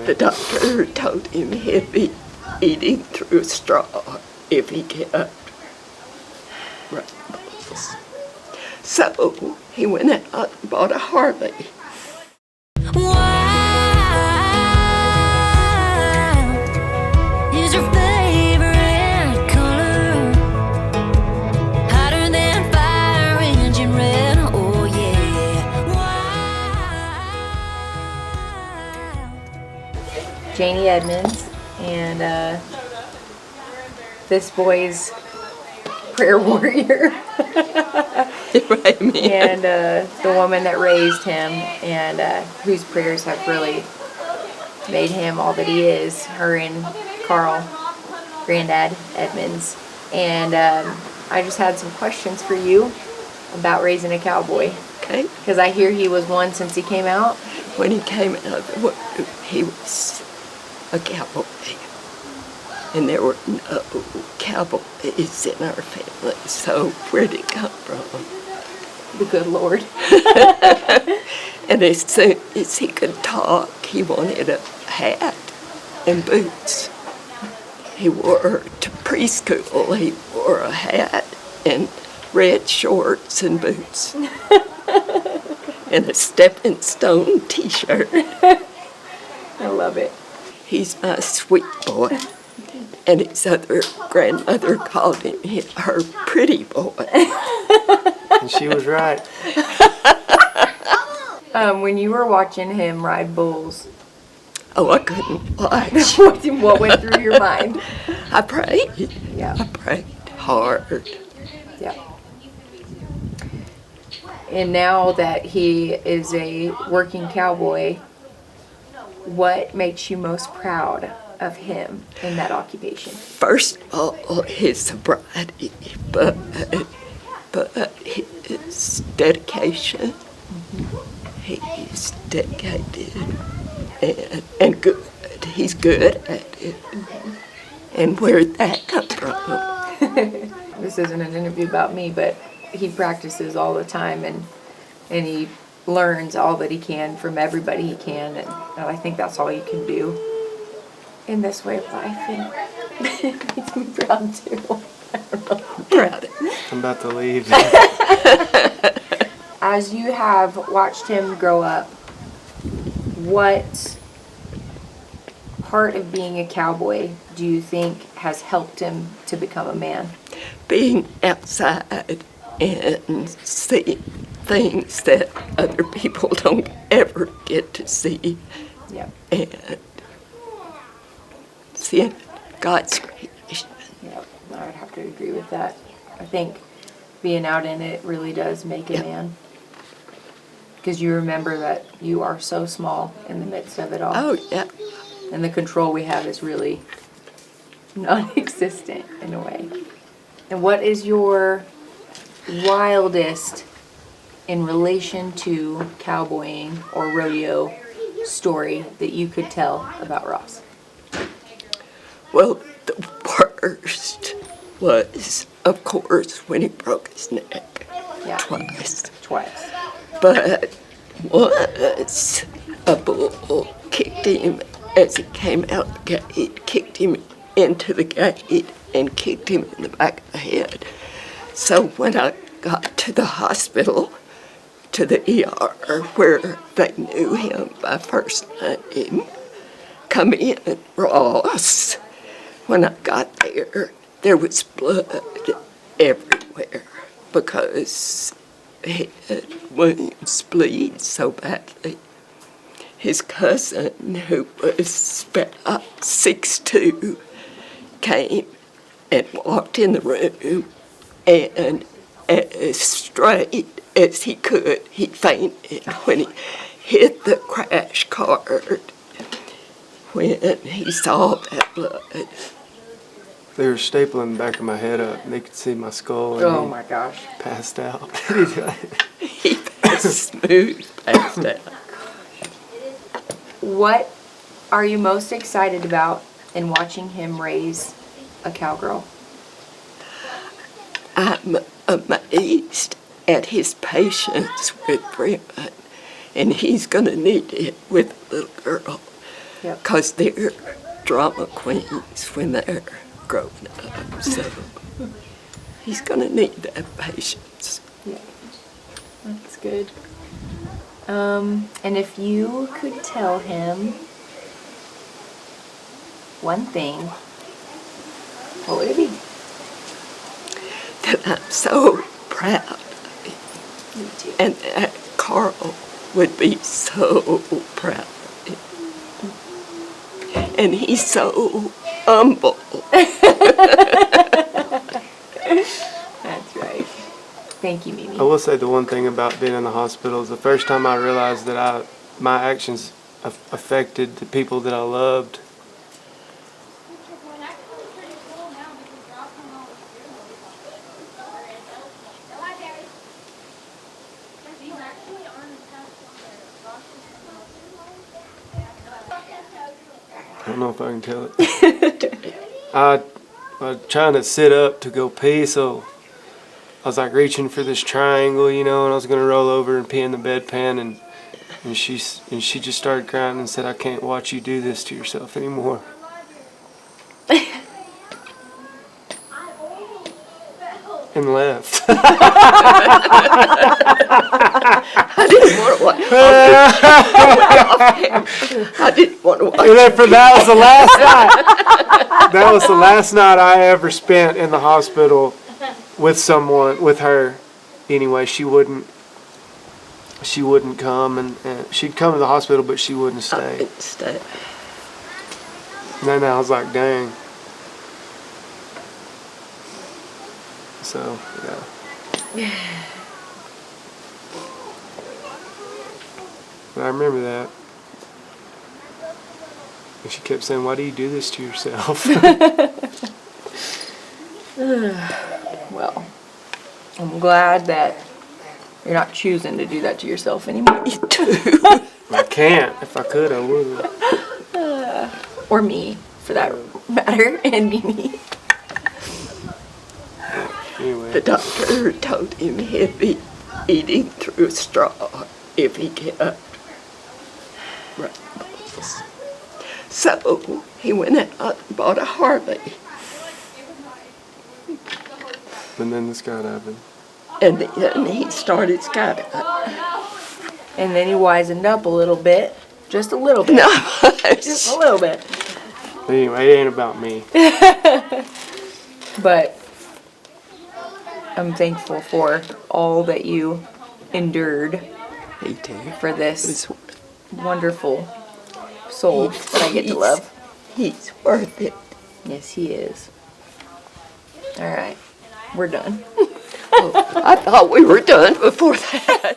The doctor told him he'd be eating through a straw if he kept riding bulls. So he went out and bought a Harley. Is your favorite color hotter than fire engine red? Oh yeah. Janie Edmonds, and this boy's prayer warrior. Right, and the woman that raised him, and whose prayers have really made him all that he is, her and Carl, Granddad Edmonds. And I just had some questions for you about raising a cowboy. Okay. Because I hear he was one since he came out. When he came out, he was a cowboy. And there were no cowboys in our family, so where'd it come from? The good Lord. And as soon as he could talk, he wanted a hat and boots. He wore to preschool, he wore a hat and red shorts and boots. And a Stepping Stone t-shirt. I love it. He's my sweet boy. And his other grandmother called him her pretty boy. And she was right. When you were watching him ride bulls, Oh, I couldn't watch. what went through your mind? I prayed. Yeah. I prayed hard. Yeah. And now that he is a working cowboy, what makes you most proud of him in that occupation? First of all, his sobriety, but his dedication. He's dedicated and good. He's good at it. And where'd that come from? This isn't an interview about me, but he practices all the time, and he learns all that he can from everybody he can, and I think that's all you can do in this way of life, and it makes me proud too. I'm proud of him. I'm about to leave. As you have watched him grow up, what part of being a cowboy do you think has helped him to become a man? Being outside and seeing things that other people don't ever get to see. Yep. And seeing God's creation. Yep. I would have to agree with that. I think being out in it really does make a man. Because you remember that you are so small in the midst of it all. Oh, yeah. And the control we have is really non-existent in a way. And what is your wildest in relation to cowboying or rodeo story that you could tell about Ross? Well, the worst was, of course, when he broke his neck. Yeah. Twice. But once a bull kicked him as he came out the gate, kicked him into the gate and kicked him in the back of the head. So when I got to the hospital, to the ER, where they knew him by first name, come in, Ross. When I got there was blood everywhere because he had wounds bleed so badly. His cousin, who was about 6'2", came and walked in the room, and as straight as he could, he fainted when he hit the crash cart, when he saw that blood. They were stapling the back of my head up, and they could see my skull. And Oh my gosh. Passed out. He passed smooth past that. What are you most excited about in watching him raise a cowgirl? I'm amazed at his patience with Freeman, and he's going to need it with a little girl. Yep. Because they're drama queens when they're grown up. So he's going to need that patience. Yeah. That's good. And if you could tell him one thing, what would it be? That I'm so proud of him. Me too. And that Carl would be so proud of him. And he's so humble. That's right. Thank you, Mimi. I will say the one thing about being in the hospital is the first time I realized that my actions affected the people that I loved. I don't know if I can tell it. I was trying to sit up to go pee, so I was like reaching for this triangle, you know, and I was gonna roll over and pee in the bedpan, and she just started crying and said, "I can't watch you do this to yourself anymore." And left. I didn't want to watch. I didn't want to watch. And then that was the last night. That was the last night I ever spent in the hospital with someone, with her. Anyway, she wouldn't come, and she'd come to the hospital, but she wouldn't stay. Stay. And then I was like, dang. So, yeah. But I remember that. And she kept saying, "Why do you do this to yourself?" Well, I'm glad that you're not choosing to do that to yourself anymore. I can't. If I could, I would. Or me, for that matter, and Mimi. Anyway. The doctor told him he'd be eating through a straw if he kept Rumbles. So he went out and bought a Harley. And then this got happened. And then he started skydiving. And then he wisened up a little bit. Just a little bit. No, Just a little bit. But anyway, it ain't about me. But I'm thankful for all that you endured he did. for It this was- wonderful soul that I get to love. He's worth it. Yes, he is. All right. We're done. I thought we were done before that.